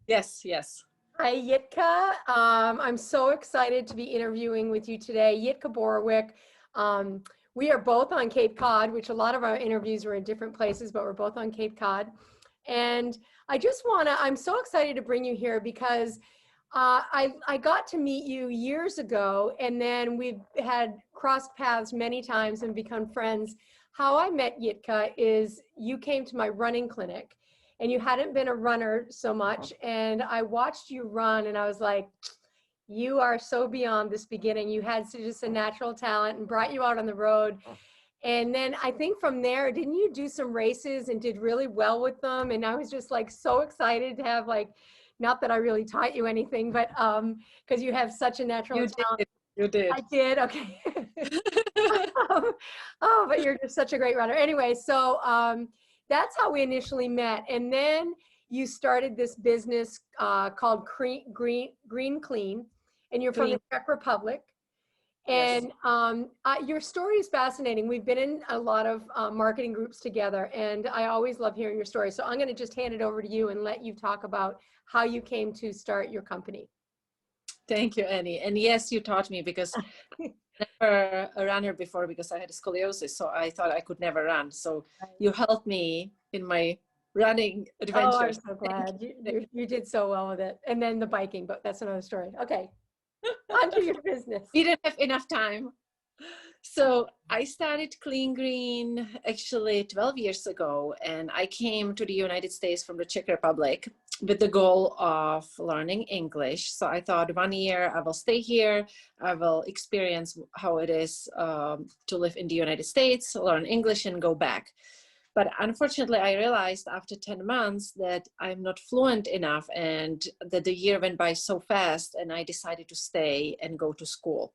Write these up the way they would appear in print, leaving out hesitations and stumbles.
Yes, yes. Hi, Jitka. I'm so excited to be interviewing with you today. Jitka Borowick. Um, we are both on Cape Cod, which a lot of our interviews were in different places, but we're both on Cape Cod. And I'm so excited to bring you here because I got to meet you years ago, and then we've had crossed paths many times and become friends. How I met Jitka is you came to my running clinic, and you hadn't been a runner so much, and I watched you run, and I was like, you are so beyond this beginning. You had just a natural talent and brought you out on the road. And then I think from there, didn't you do some races and did really well with them? And I was just like so excited to have, like, not that I really taught you anything, but because you have such a natural You talent. did. You did. I did. Okay. Oh, but you're just such a great runner. Anyway, so that's how we initially met. And then you started this business called Green Clean, and you're from Clean. the Czech Republic. Yes. And your story is fascinating. We've been in a lot of marketing groups together, and I always love hearing your story. So I'm going to just hand it over to you and let you talk about how you came to start your company. Thank you, Annie. And yes, you taught me because I never a runner before because I had scoliosis. So I thought I could never run. So you helped me in my running Oh, I'm adventures. so glad. You did so well with it. And then the biking, but that's another story. Okay, on to your business. We didn't have enough time. So I started Clean Green actually 12 years ago, and I came to the United States from the Czech Republic with the goal of learning English. So I thought 1 year I will stay here, I will experience how it is to live in the United States, learn English and go back. But unfortunately, I realized after 10 months that I'm not fluent enough and that the year went by so fast, and I decided to stay and go to school.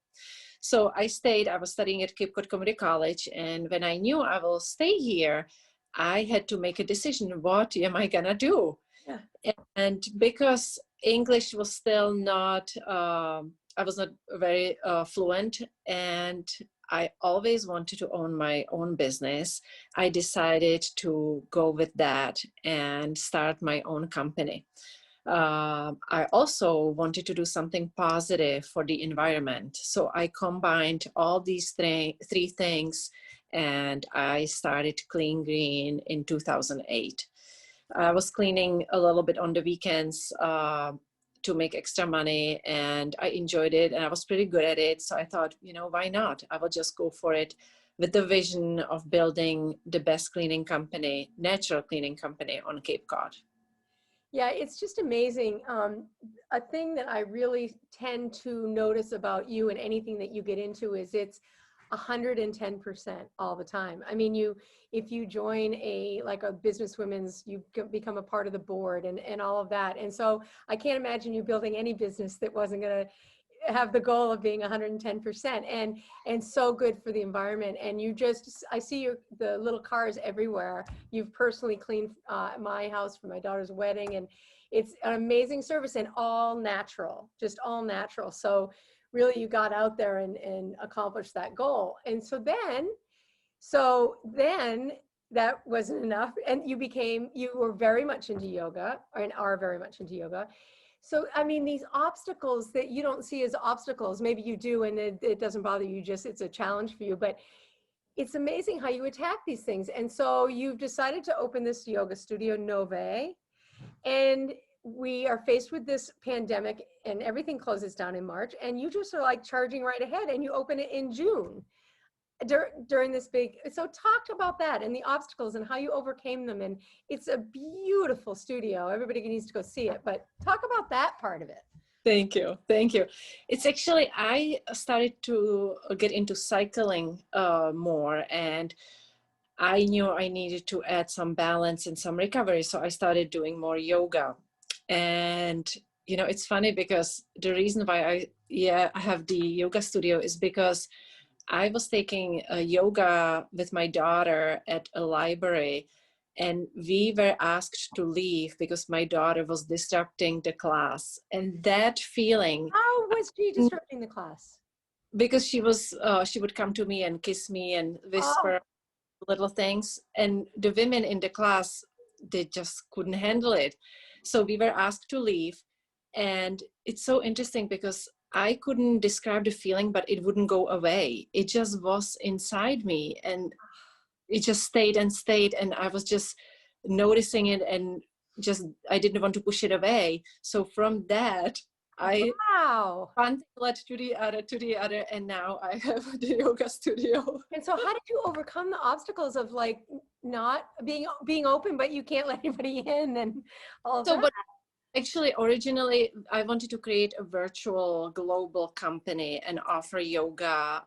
So I stayed, I was studying at Cape Cod Community College, and when I knew I will stay here, I had to make a decision, what am I gonna do? Yeah. And because English was still not, I was not very fluent, and I always wanted to own my own business, I decided to go with that and start my own company. I also wanted to do something positive for the environment. So I combined all these three things, and I started Clean Green in 2008. I was cleaning a little bit on the weekends to make extra money, and I enjoyed it, and I was pretty good at it. So I thought, why not? I will just go for it with the vision of building the best cleaning company, natural cleaning company on Cape Cod. Yeah, it's just amazing. A thing that I really tend to notice about you and anything that you get into is it's 110% all the time. I mean, if you join like a businesswomen's, you become a part of the board and all of that. And so I can't imagine you building any business that wasn't going to have the goal of being 110% and so good for the environment. And I see the little cars everywhere. You've personally cleaned my house for my daughter's wedding, and it's an amazing service and all natural, just all natural. So really you got out there and accomplished that goal. And so then that wasn't enough, and you were very much into yoga, and are very much into yoga. So, I mean, these obstacles that you don't see as obstacles, maybe you do, and it doesn't bother you, it's a challenge for you, but it's amazing how you attack these things. And so you've decided to open this yoga studio, Nove, and we are faced with this pandemic and everything closes down in March, and you just are like charging right ahead, and you open it in June. During this so talk about that and the obstacles and how you overcame them. And it's a beautiful studio. Everybody needs to go see it, but talk about that part of it. Thank you. Thank you. It's actually, I started to get into cycling more, and I knew I needed to add some balance and some recovery. So I started doing more yoga. And, it's funny because the reason why I have the yoga studio is because I was taking yoga with my daughter at a library, and we were asked to leave because my daughter was disrupting the class. And that feeling— How was she disrupting the class? Because she would come to me and kiss me and whisper little things. And the women in the class, they just couldn't handle it. So we were asked to leave. And it's so interesting because I couldn't describe the feeling, but it wouldn't go away. It just was inside me, and it just stayed and stayed. And I was just noticing it, and just, I didn't want to push it away. So from that, Wow. one thing led to the other, and now I have the yoga studio. And so how did you overcome the obstacles of like not being open, but you can't let anybody in and all of So, that? but actually, originally, I wanted to create a virtual global company and offer yoga,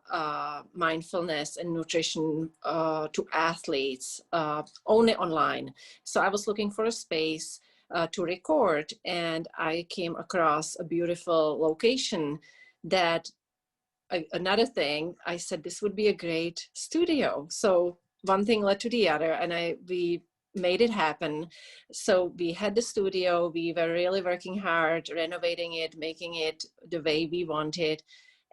mindfulness, and nutrition to athletes only online. So I was looking for a space to record, and I came across a beautiful location that, another thing, I said this would be a great studio. So one thing led to the other, and we made it happen. So we had the studio, we were really working hard, renovating it, making it the way we wanted.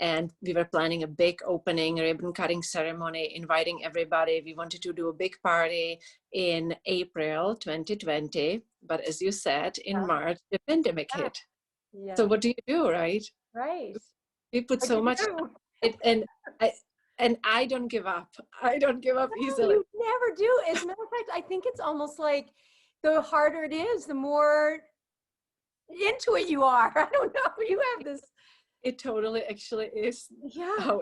And we were planning a big opening, ribbon cutting ceremony, inviting everybody. We wanted to do a big party in April 2020. But as you said, in March, the pandemic hit. Yeah. So what do you do, right? Right. We put so much time in it, and I don't give up. I don't give up easily. You never do. As a matter of fact, I think it's almost like the harder it is, the more into it you are. I don't know. You have this. It totally actually is. Yeah.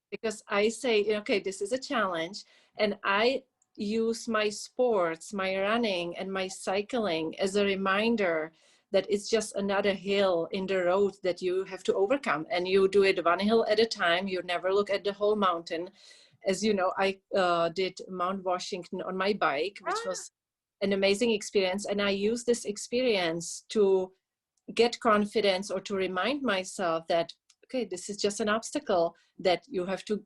Because I say, okay, this is a challenge, and I use my sports, my running, and my cycling as a reminder that it's just another hill in the road that you have to overcome, and you do it one hill at a time. You never look at the whole mountain. As you know, I did Mount Washington on my bike, which was an amazing experience, and I use this experience to get confidence, or to remind myself that, okay, this is just an obstacle that you have to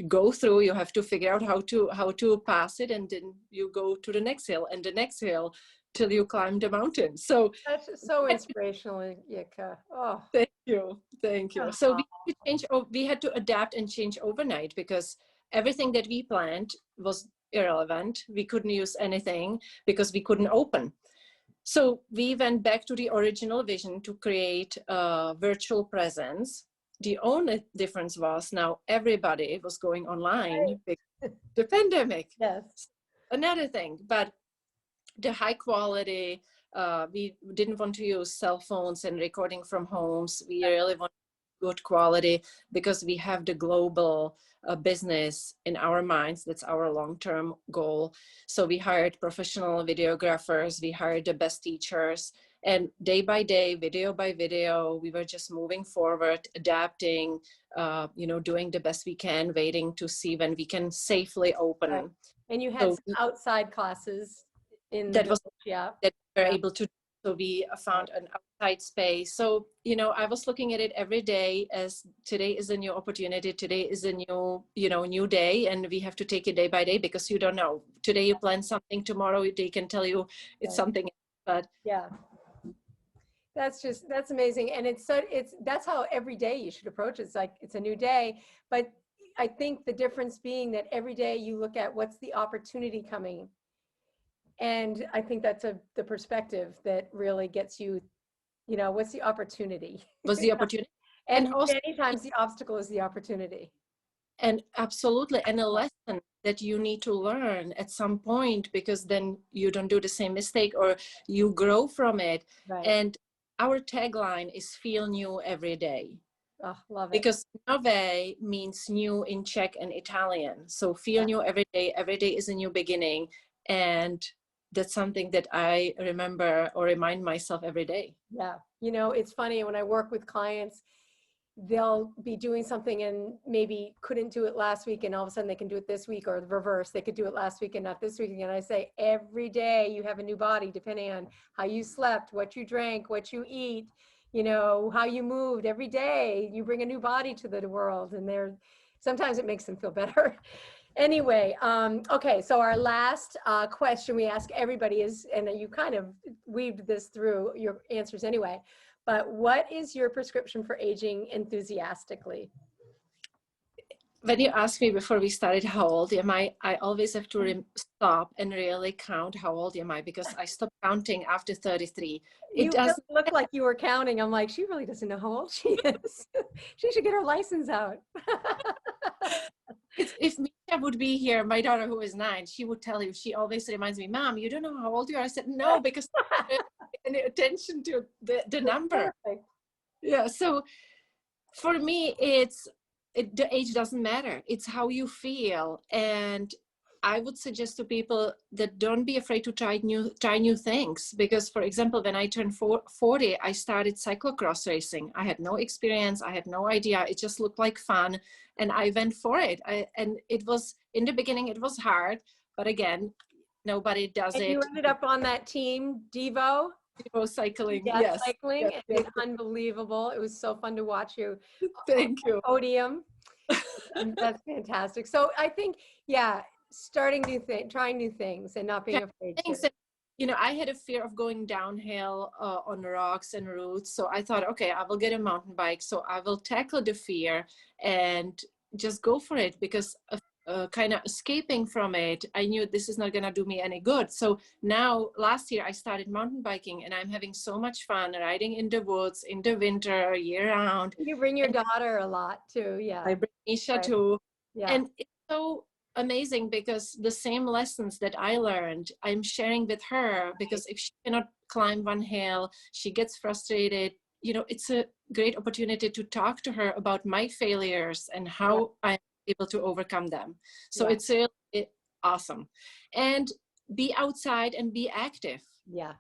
go through. You have to figure out how to pass it, and then you go to the next hill and the next hill till you climb the mountain. So that's so inspirational, Jitka. Oh, thank you. So we had to adapt and change overnight, because everything that we planned was irrelevant. We couldn't use anything because we couldn't open. So we went back to the original vision to create a virtual presence. The only difference was now everybody was going online because the pandemic. yes. Another thing, but the high quality, we didn't want to use cell phones and recording from homes. We really want good quality, because we have the global business in our minds. That's our long-term goal. So we hired professional videographers, we hired the best teachers, and day by day, video by video, we were just moving forward, adapting, doing the best we can, waiting to see when we can safely open. Right. And you had some outside classes in that we were able to. So we found an outside space. So, I was looking at it every day as today is a new opportunity. Today is a new day, and we have to take it day by day, because you don't know. Today you plan something, tomorrow they can tell you it's something. But yeah, that's amazing. And that's how every day you should approach it. It's like, it's a new day. But I think the difference being that every day you look at what's the opportunity coming. And I think that's the perspective that really gets you, what's the opportunity? Was the opportunity. And also, many times the obstacle is the opportunity. And absolutely. And a lesson that you need to learn at some point, because then you don't do the same mistake, or you grow from it. Right. And our tagline is feel new every day. Oh, love it. Because Nove means new in Czech and Italian. So feel new every day. Every day is a new beginning. And that's something that I remember or remind myself every day. Yeah. It's funny, when I work with clients, they'll be doing something and maybe couldn't do it last week, and all of a sudden they can do it this week, or the reverse. They could do it last week and not this week. And I say, every day you have a new body, depending on how you slept, what you drank, what you eat, how you moved. Every day you bring a new body to the world, and sometimes it makes them feel better. Anyway, okay, so our last question we ask everybody is, and you kind of weaved this through your answers anyway, but what is your prescription for aging enthusiastically? when you ask me before we started how old am I always have to stop and really count how old am I, because I stopped counting after 33. It You doesn't really look like you were counting. I'm like, she really doesn't know how old she is. She should get her license out. if Misha would be here, my daughter who is 9, she would tell you, she always reminds me, Mom, you don't know how old you are. I said, no, because I don't pay any attention to the number. Perfect. Yeah, so for me, the age doesn't matter. It's how you feel. And I would suggest to people that don't be afraid to try new things. Because, for example, when I turned 40, I started cyclocross racing. I had no experience. I had no idea. It just looked like fun. And I went for it. And it was, in the beginning, it was hard. But again, nobody does and it. You ended up on that team, Devo. Cycling, Yeah, yes. cycling. Yes, It's unbelievable. It was so fun to watch you. Thank you. Podium. And that's fantastic. So I think, yeah, trying new things and not being afraid to. I had a fear of going downhill on rocks and roots. So I thought, okay, I will get a mountain bike. So I will tackle the fear and just go for it, because kind of escaping from it, I knew this is not going to do me any good. So now last year I started mountain biking, and I'm having so much fun riding in the woods in the winter, year round. You bring your daughter a lot too. Yeah. I bring Misha Right. too. Yeah. And it's so amazing, because the same lessons that I learned, I'm sharing with her, because if she cannot climb one hill, she gets frustrated. It's a great opportunity to talk to her about my failures and how I'm able to overcome them. So it's really awesome. And be outside and be active. Yeah.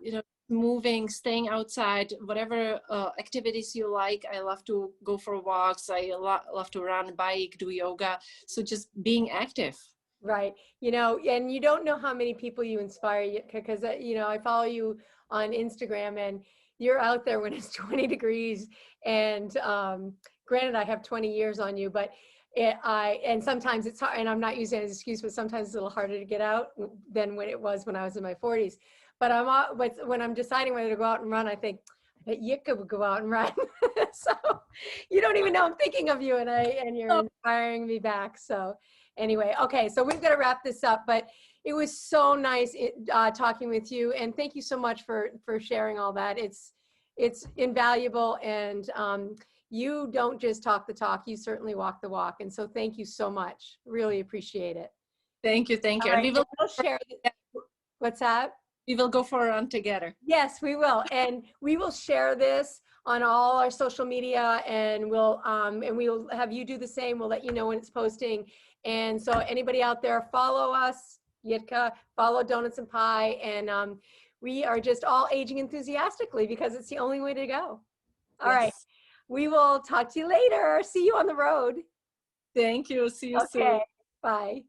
Moving, staying outside, whatever activities you like. I love to go for walks. I love to run, bike, do yoga. So just being active. Right. And you don't know how many people you inspire, because, I follow you on Instagram, and you're out there when it's 20 degrees. And granted, I have 20 years on you, but and sometimes it's hard, and I'm not using it as an excuse, but sometimes it's a little harder to get out than when it was when I was in my 40s. But when I'm deciding whether to go out and run, I think, I bet Jitka would go out and run. So you don't even know I'm thinking of you, and you're inspiring me back. So anyway, okay, so we've got to wrap this up, but it was so nice talking with you, and thank you so much for sharing all that. It's invaluable, and you don't just talk the talk, you certainly walk the walk, and so thank you so much. Really appreciate it. Thank you. All right, And we will share. What's that? We will go for a run together. Yes, we will, and we will share this on all our social media, and we'll have you do the same. We'll let you know when it's posting. And so anybody out there, follow us, Jitka, follow Donuts and Pie, and we are just all aging enthusiastically, because it's the only way to go. All right, we will talk to you later. See you on the road. Thank you. See you soon. Bye.